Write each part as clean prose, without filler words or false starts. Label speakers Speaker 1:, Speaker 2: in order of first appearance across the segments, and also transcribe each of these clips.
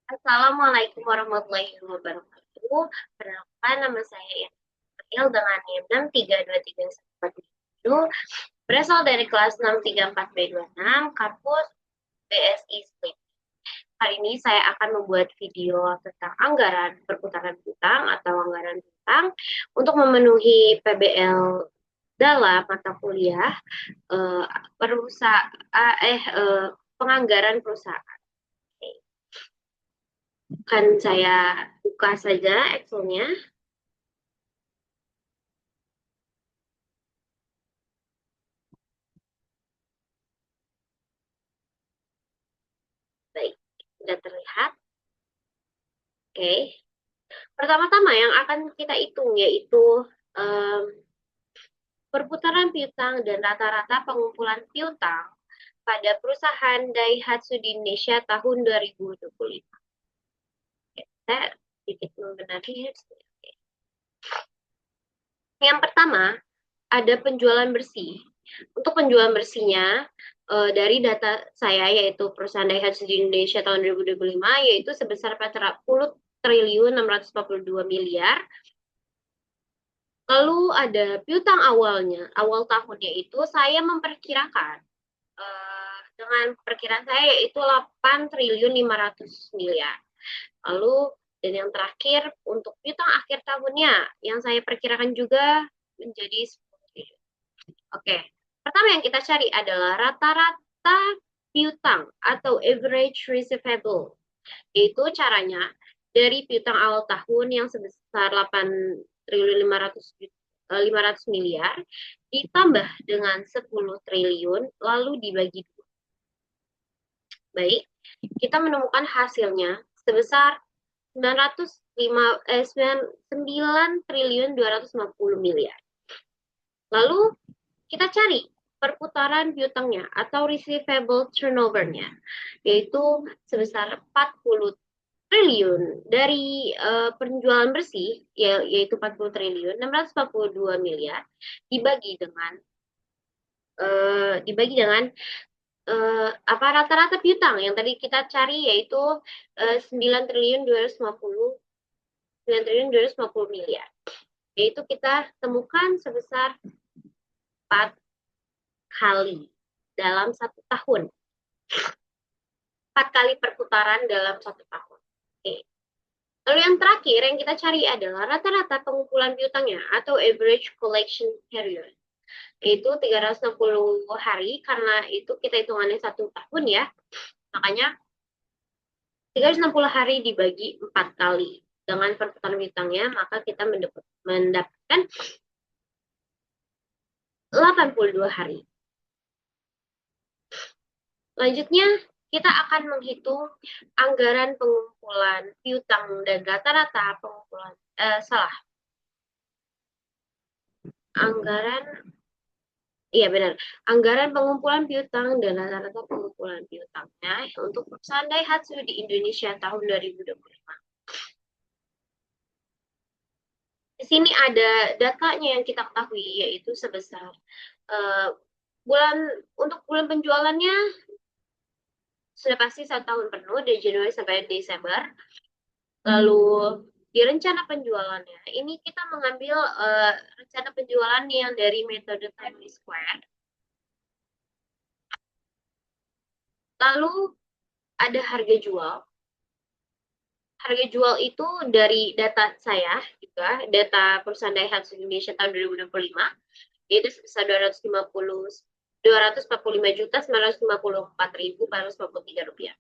Speaker 1: Assalamualaikum warahmatullahi wabarakatuh. Perkenalkan, nama saya Yanil dengan NIM 6323147, berasal dari kelas 634B26, kampus BSI Split. Kali ini saya akan membuat video tentang anggaran perputaran hutang atau anggaran hutang untuk memenuhi PBL dalam mata kuliah perusahaan penganggaran perusahaan. Kan saya buka saja Excel-nya. Baik, sudah terlihat. Oke. Pertama-tama yang akan kita hitung yaitu um, perputaran piutang dan rata-rata pengumpulan piutang pada perusahaan Daihatsu di Indonesia tahun 2025. Saya sedikit membenahi. Yang pertama, ada penjualan bersih. Untuk penjualan bersihnya, dari data saya yaitu perusahaan Daihatsu di Indonesia tahun 2025 yaitu sebesar 40 triliun 642 miliar. Lalu ada piutang awalnya, awal tahunnya itu saya memperkirakan dengan perkiraan saya yaitu 8 triliun 500 miliar. Lalu dan yang terakhir untuk piutang akhir tahunnya yang saya perkirakan juga menjadi 10 triliun. Oke, pertama yang kita cari adalah rata-rata piutang atau average receivable. Yaitu caranya dari piutang awal tahun yang sebesar 8 triliun 500 miliar ditambah dengan 10 triliun lalu dibagi dua. Baik, kita menemukan hasilnya sebesar 9 triliun 250 miliar. Lalu kita cari perputaran piutangnya atau receivable turnover-nya, yaitu sebesar 40 triliun dari penjualan bersih yaitu 40 triliun 642 miliar dibagi dengan apa rata-rata piutang yang tadi kita cari yaitu 9 triliun 250 miliar, yaitu kita temukan sebesar 4 kali dalam satu tahun, 4 kali perputaran dalam satu tahun. Oke. Lalu yang terakhir yang kita cari adalah rata-rata pengumpulan piutangnya atau average collection period, yaitu 360 hari karena itu kita hitungannya satu tahun ya. Makanya 360 hari dibagi 4 kali dengan perputaran piutangnya, maka kita mendapatkan 82 hari. Selanjutnya, kita akan menghitung anggaran pengumpulan piutang dan rata-rata pengumpulan anggaran iya benar, anggaran pengumpulan piutang dan rata-rata pengumpulan piutangnya untuk perusahaan Daihatsu di Indonesia tahun 2025. Di sini ada datanya yang kita ketahui yaitu sebesar uh, untuk bulan penjualannya sudah pasti 1 tahun penuh dari Januari sampai Desember. Lalu di rencana penjualannya, ini kita mengambil rencana penjualan yang dari metode time square. Lalu ada harga jual. Harga jual itu dari data saya juga, data perusahaan Daihatsu Indonesia tahun 2025, yaitu sebesar 245.954.453 rupiah.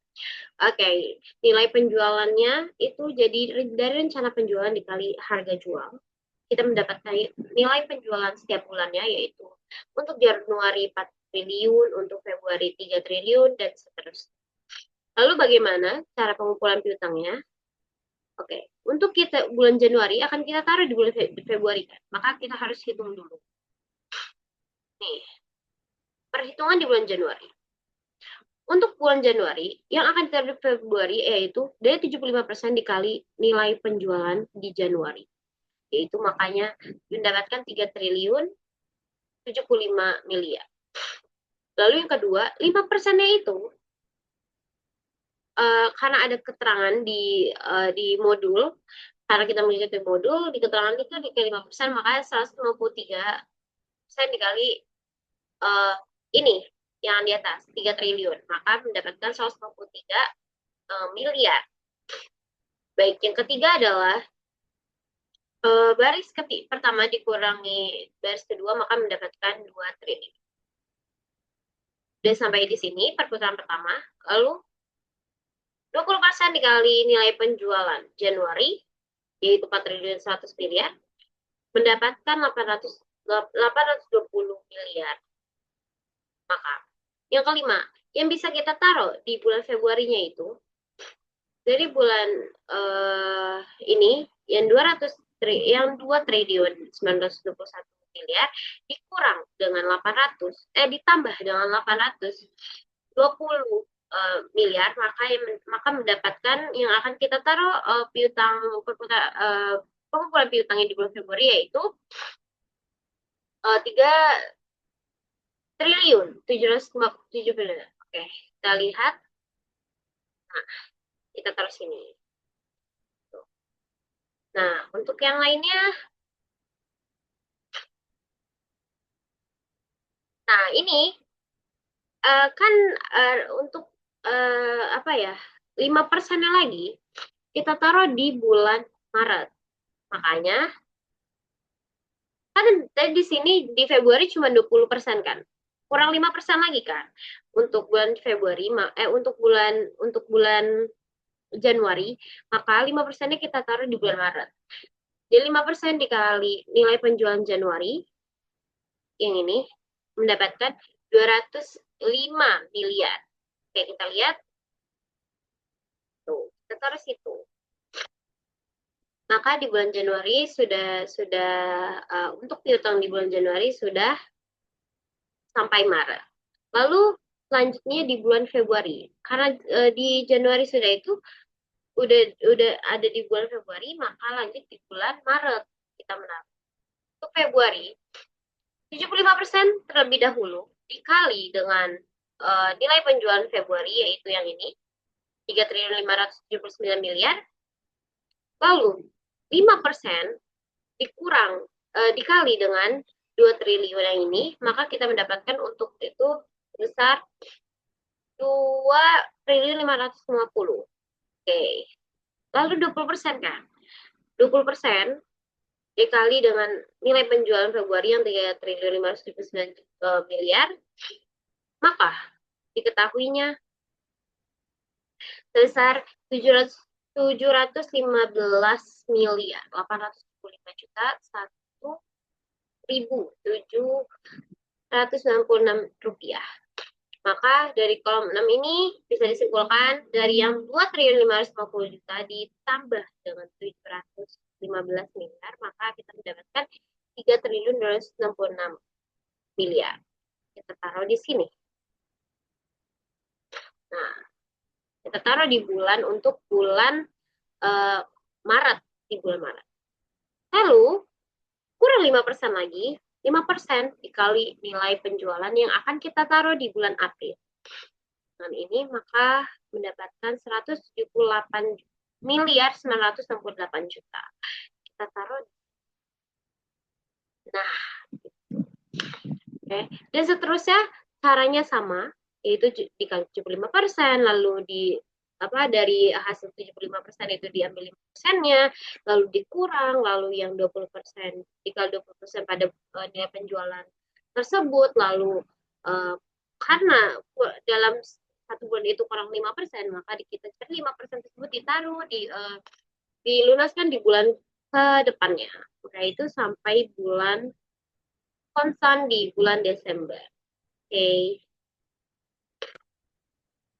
Speaker 1: Oke, nilai penjualannya itu jadi dari rencana penjualan dikali harga jual. Kita mendapatkan nilai penjualan setiap bulannya yaitu untuk Januari 4 triliun, untuk Februari 3 triliun, dan seterusnya. Lalu bagaimana cara pengumpulan piutangnya? Oke, untuk kita bulan Januari akan kita taruh di bulan Februari kan? Maka kita harus hitung dulu. Nih, perhitungan di bulan Januari. Untuk bulan Januari, yang akan ditaruh di Februari yaitu dari 75% dikali nilai penjualan di Januari. Yaitu makanya mendapatkan 3 triliun 75 miliar. Lalu yang kedua, 5%-nya itu karena ada keterangan di modul, karena kita mengikuti modul, di keterangan itu dikali 5%, makanya 153% dikali uh, ini yang di atas 3 triliun, maka mendapatkan 153 miliar. Baik, yang ketiga adalah baris pertama dikurangi baris kedua, maka mendapatkan 2 triliun. Udah sampai di sini perputaran pertama, lalu 20% dikali nilai penjualan Januari, yaitu 4 triliun 100 miliar, mendapatkan 820 miliar. Maka, yang kelima, yang bisa kita taruh di bulan Februarinya itu, dari bulan ini, yang 2 triliun 921 miliar dikurang dengan 800, ditambah dengan 820 miliar, maka mendapatkan yang akan kita taruh piutang pengumpulan piutangnya di bulan Februari, yaitu 3 triliun 757 miliar. Oke, kita lihat. Nah, kita taruh sini. Nah, untuk yang lainnya, nah ini kan untuk apa ya, 5%-nya lagi kita taruh di bulan Maret. Makanya kan tadi di sini di Februari cuma 20% kan, kurang 5% lagi kan untuk bulan Februari, untuk bulan Januari, maka 5%-nya kita taruh di bulan Maret. Jadi 5% dikali nilai penjualan Januari yang ini mendapatkan 205 miliar. Oke, kita lihat tuh, kita taruh situ. Maka di bulan Januari sudah untuk piutang di bulan Januari sudah sampai Maret. Lalu selanjutnya di bulan Februari, karena di Januari sudah itu udah ada di bulan Februari, maka lanjut di bulan Maret kita menabung. Untuk Februari 75% terlebih dahulu dikali dengan nilai penjualan Februari, yaitu yang ini 3 triliun 579 miliar. Lalu 5% dikurang dikali dengan 2 triliun yang ini, maka kita mendapatkan untuk itu besar 2 triliun 550. Oke. Lalu 20% kan? 20% dikali dengan nilai penjualan Februari yang 3 triliun 579 miliar, maka diketahuinya sebesar 715 miliar 875 juta 1.796 rupiah. Maka dari kolom 6 ini bisa disimpulkan dari yang 2 triliun 550 juta ditambah dengan 715 miliar, maka kita mendapatkan 3 triliun 266 miliar. Kita taruh di sini. Nah, kita taruh di bulan untuk bulan Maret, di bulan Maret. Lalu kurang 5% lagi, 5% dikali nilai penjualan yang akan kita taruh di bulan April. Dengan ini maka mendapatkan 178 miliar 968 juta. Kita taruh. Nah, oke. Dan seterusnya caranya sama, yaitu dikali 75%, lalu dari hasil 75% itu diambil 5%-nya, lalu dikurang, lalu yang 20% dikali 20% pada nilai penjualan tersebut, lalu karena dalam satu bulan itu kurang 5%, maka kita 5% tersebut ditaruh dilunaskan di bulan ke depannya. Maka itu sampai bulan konstan di bulan Desember. Oke.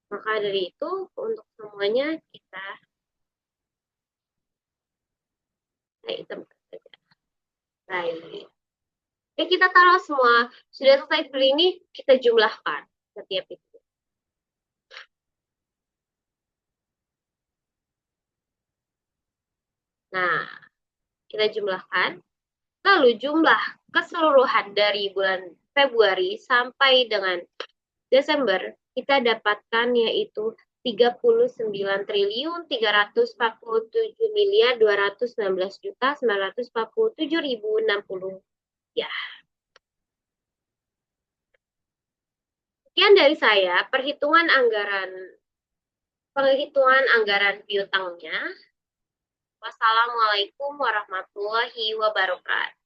Speaker 1: Maka dari itu untuk semuanya kita hitamkan saja. Baik. Oke, kita taruh semua. Sudah selesai seperti ini, kita jumlahkan setiap itu. Nah, kita jumlahkan. Lalu jumlah keseluruhan dari bulan Februari sampai dengan Desember, kita dapatkan yaitu 39.347.297.947.060. Ya, sekian dari saya perhitungan anggaran piutangnya. Wassalamualaikum warahmatullahi wabarakatuh.